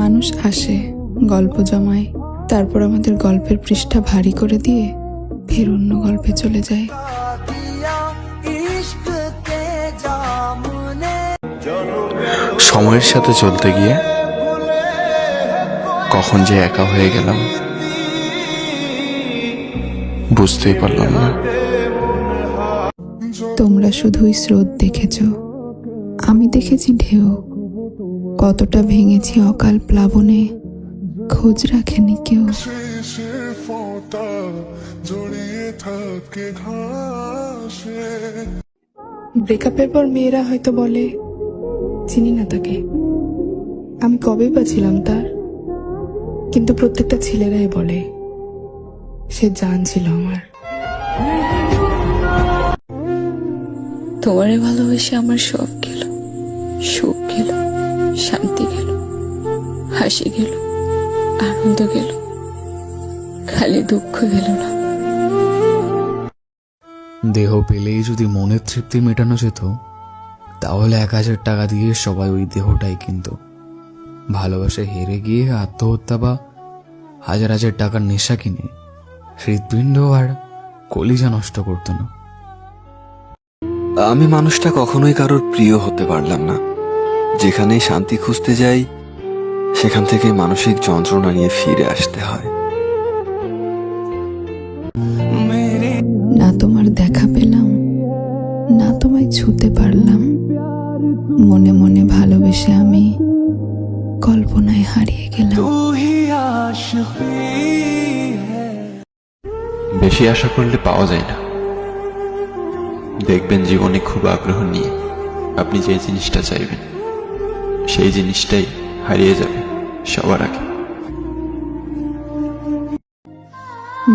মানুষ আসে, গল্প জমায়, তারপর আমাদের গল্পের পৃষ্ঠা ভারী করে দিয়ে ফের অন্য গল্পে চলে যায়। সময়ের সাথে চলতে গিয়ে কখন যে একা হয়ে গেলাম বুঝতেই পারলাম না। তোমরা শুধুই স্রোত দেখেছ, আমি দেখেছি ঢেউ। কতটা ভেঙেছি অকাল প্লাবনে, খোঁজ রাখেনি কেউ। ব্রেকআপের পর মেয়েরা হয়তো বলে, চিনি না তাকে, আমি কবেই বা ছিলাম তার। কিন্তু প্রত্যেকটা ছেলেরাই বলে, সে জান ছিল আমার। তোমারে ভালোবেসে আমার সব গেল, সুখ গেল, শান্তি গেল, হাসি গেল, আনন্দ গেল, খালি দুঃখ গেল না। দেহ পেলেই যদি মনের তৃপ্তি মেটানো যেত, তাহলে 1000 টাকা দিয়ে সবাই ওই দেহটাই কিনত। ভালোবাসা হেরে গিয়ে আত্মহত্যা বা হাজার হাজার টাকার নেশা কিনে হৃৎপিণ্ড আর কলিজা নষ্ট করতো না। আমি মানুষটা কখনোই কারোর প্রিয় হতে পারলাম না। যেখানেই শান্তি খুঁজতে যাই, সেখান থেকে মানসিক যন্ত্রণা নিয়ে ফিরে আসতে হয়। না তোমার দেখা পেলাম, না তোমায় ছুতে পারলাম। মনে মনে ভালোবেসে আমি কল্পনায় হারিয়ে গেলাম। বেশি আশা করলে পাওয়া যায় না। দেখবেন জীবনে খুব আগ্রহ নিয়ে আপনি যে জিনিসটা চাইবেন, সেই জিনিসটাই হারিয়ে যাবে সবার আগে।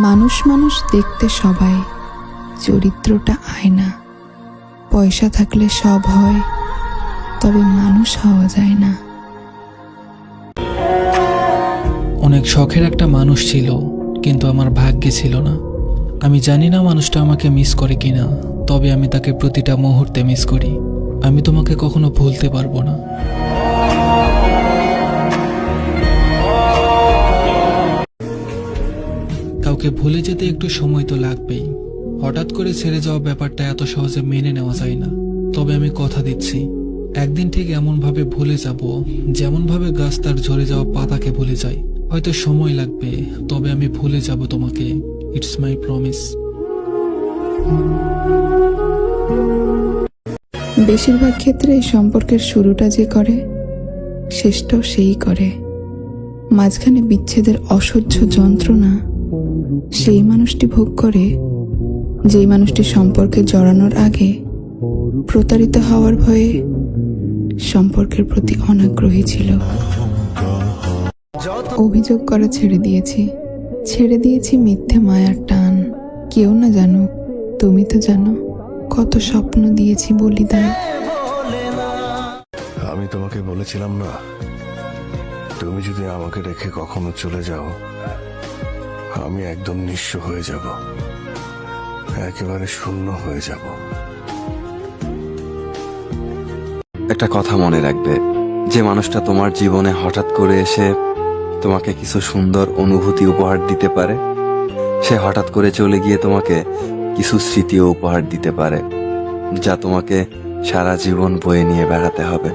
মানুষ মানুষ দেখতে সবাই, চরিত্রটা আয়না। পয়সা থাকলে সব হয়, তবে মানুষ হওয়া যায় না। অনেক শখের একটা মানুষ ছিল, কিন্তু আমার ভাগ্যে ছিল না। আমি জানি না মানুষটা আমাকে মিস করে কিনা, তবে আমি তাকে প্রতিটা মুহূর্তে মিস করি। আমি তোমাকে কখনো ভুলতে পারবো না। কাউকে ভুলে যেতে একটু সময় তো লাগবেই। হঠাৎ করে ছেড়ে যাওয়া ব্যাপারটা এত সহজে মেনে নেওয়া যায় না। তবে আমি কথা দিচ্ছি, একদিন ঠিক এমন ভাবে ভুলে যাব, যেমন ভাবে গাছ তার ঝরে যাওয়া পাতাকে ভুলে যায়। হয়তো সময় লাগবে, তবে আমি ভুলে যাব তোমাকে। It's my promise. বেশিরভাগ ক্ষেত্রে এই সম্পর্কের শুরুটা যে করে, শেষটাও সেই করে। মাঝখানে বিচ্ছেদের অসহ্য যন্ত্রণা সেই মানুষটি ভোগ করে, যেই মানুষটি সম্পর্কে জড়ানোর আগে প্রতারিত হওয়ার ভয়ে সম্পর্কের প্রতি অনাগ্রহী ছিল। অভিযোগ করা ছেড়ে দিয়েছি মিথ্যে মায়ার টান। কেউ না জানুক, তুমি তো জানো কত স্বপ্ন দিয়েছি বলিদান। আমি তোমাকে বলেছিলাম না, তুমি যদি আমাকে রেখে কখনো চলে যাও, আমি একদম নিঃস্ব হয়ে যাব, একেবারে শূন্য হয়ে যাব। একটা কথা মনে রাখবে, যে মানুষটা তোমার জীবনে হঠাৎ করে এসে তোমাকে কিছু সুন্দর অনুভূতি উপহার দিতে পারে, সে হঠাৎ করে চলে গিয়ে তোমাকে কিছু স্মৃতিও উপহার দিতে পারে, যা তোমাকে সারা জীবন বয়ে নিয়ে বেড়াতে হবে।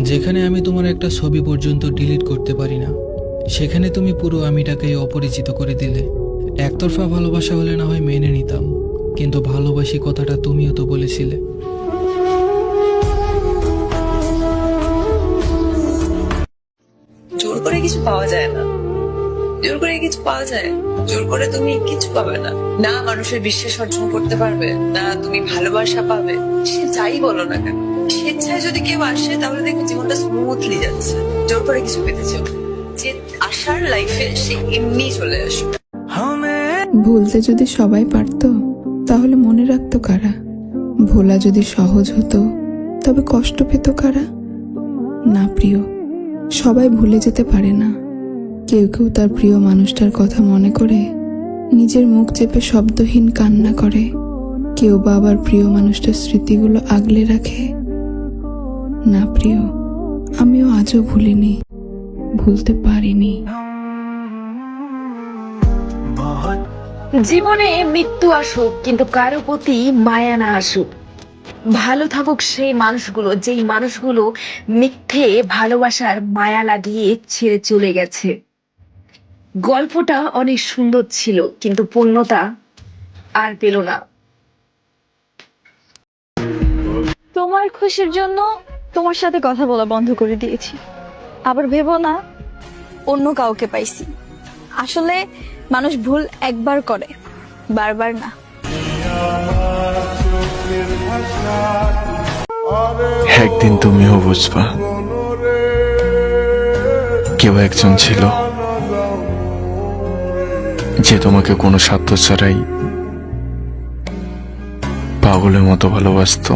যেখানে আমি তোমার একটা ছবি পর্যন্ত ডিলিট করতে পারি না, সেখানে তুমি পুরো আমিটাকে অপরিচিত করে দিলে। একতরফা ভালোবাসা হলে না হয় মেনে নিতাম, কিন্তু ভালোবাসি কথাটা তুমিও তো বলেছিলে। জোর করে কিছু পাওয়া যায় না, জোর করে কিছু পাওয়া যায়, জোর করে তুমি কিছু পাবে না। না মানুষের বিশ্বাস অর্জন করতে পারবে, না তুমি ভালোবাসা পাবে। সে যাই বলো না কেন, স্বেচ্ছায় যদি কেউ আসে তাহলে দেখবে জীবনটা স্মুথলি যাচ্ছে। জোর করে কিছু পেতে চাও, যে আসার লাইফে সে এমনি চলে আসবে। ভুলতে যদি সবাই পারতো, তাহলে মনে রাখতো কারা? ভোলা যদি সহজ হতো, তবে কষ্ট পেত কারা? না প্রিয়, সবাই ভুলে যেতে পারে না। কেউ কেউ তার প্রিয় মানুষটার কথা মনে করে নিজের মুখ চেপে শব্দহীন কান্না করে। কেউ বা আবার প্রিয় মানুষটার স্মৃতিগুলো আগলে রাখে। না প্রিয়, আমিও আজও ভুলিনি, ভুলতে পারিনি। জীবনে মৃত্যু আসুক কিন্তু কারো প্রতি মায়া না আসুক। ভালো থাকুক সেই মানুষগুলো যেই মানুষগুলো মিথ্যে ভালোবাসার মায়া লাগিয়ে ছেড়ে চলে গেছে। গল্পটা অনেক সুন্দর ছিল কিন্তু পূর্ণতা আর পেল না। তোমার খুশির জন্য তোমার সাথে কথা বলা বন্ধ করে দিয়েছি। আবার ভেবো না অন্য কাউকে পাইছি। আসলে মানুষ ভুল একবার করে, বারবার না। একদিন তুমিও বুঝবা কেউ একজন ছিল যে তোমাকে কোনো স্বার্থ ছাড়াই পাগলের মতো ভালোবাসতো।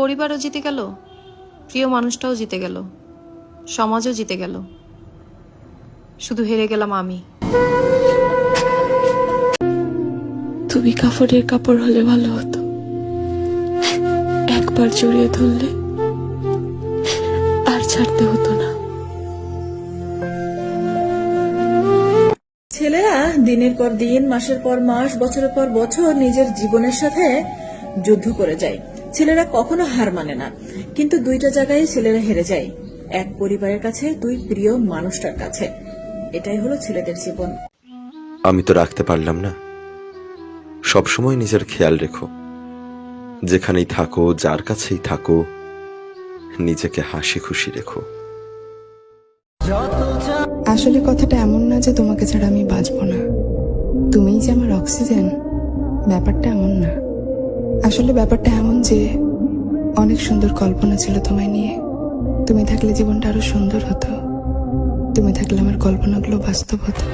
পরিবারও জিতে গেল, প্রিয় মানুষটাও জিতে গেল, সমাজও জিতে গেল, শুধু হেরে গেলাম আমি। তুমি কাপড়ের কাপড় হলে ভালো হতো, একবার জড়িয়ে ধরলে আর ছাড়তে হতো না। ছেলেরা দিনের পর দিন, মাসের পর মাস, বছরের পর বছর নিজের জীবনের সাথে যুদ্ধ করে যায়। ছেলেরা কখনো হার মানে না, কিন্তু দুইটা জায়গায় ছেলেরা হেরে যায়, এক পরিবারের কাছে, দুই প্রিয় মানুষটার কাছে। এটাই হলো ছেলেদের জীবন। আমি তো রাখতে পারলাম না। সবসময় নিজের খেয়াল রেখো, যেখানেই থাকো, যার কাছেই থাকো, নিজেকে হাসি খুশি রেখো। আসলে কথাটা এমন না যে তোমাকে ছাড়া আমি বাঁচবো না, তুমিই যে আমার অক্সিজেন, ব্যাপারটা এমন না। আসলে ব্যাপারটা এমন যে অনেক সুন্দর কল্পনা ছিল তোমায় নিয়ে। তুমি থাকলে জীবনটা আরো সুন্দর হতো, তুমি থাকলে আমার কল্পনাগুলো বাস্তব হতো।